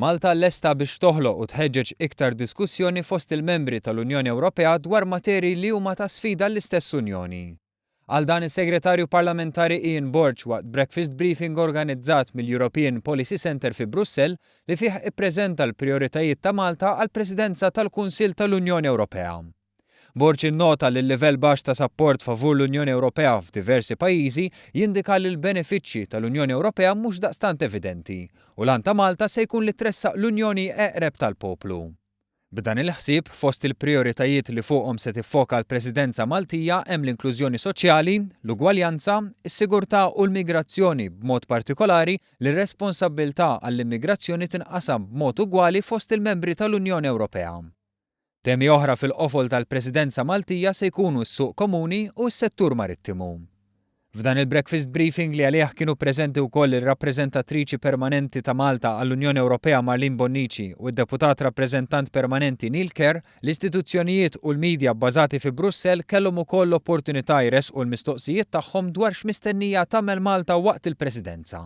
Malta lesta biex toħloq u tħeġġeġ iktar diskussjoni fost il-membri tal-Unjoni Ewropea dwar materji li huma ta' sfida l-istess Unjoni. Għal dan is-Segretarju Parlamentari Ian Borg waqt breakfast briefing organizzat mill-European Policy Center fi Brussell li fih ippreżenta l-prijoritajiet ta' Malta għall-Presidenza tal-Kunsill tal-Unjoni Ewropea. Borg innota li l-livell baxx ta' sapport favur l-Unjoni Ewropea f'diversi pajjiżi jindika li l-benefiċċji tal-Unjoni Ewropea mhux daqstant evidenti u lan ta' Malta se jkun li tressaq l-Unjoni eqreb tal-poplu. B'dan il-ħsieb fost il-prijoritajiet li fuqhom se tiffoka l-Presidenza Maltija hemm l-inklużjoni soċjali, l-ugwaljanza, is-sigurtà u l-migrazzjoni b'mod partikolari li r-responsabbiltà għall-immigrazzjoni tinqasam b'mod ugwali fost il-membri tal-Unjoni Ewropea. Temi oħra fil-qofol tal-Presidenza Maltija se jkunu s-suq komuni u s-settur marittimu. F'dan il-breakfast briefing li għalih kienu preżenti wkoll ir-rappreżentatriċi permanenti ta' Malta għall-Unjoni Ewropea Marlin Bonnici u d-deputat rappreżentant permanenti Neil Kerr, l-istituzzjonijiet u l-midja bbażati fi Brussell kellhom ukoll l-opportunità jresqu l-mistoqsijiet tagħhom dwar x'mistennija tagħmel Malta waqt il-Presidenza.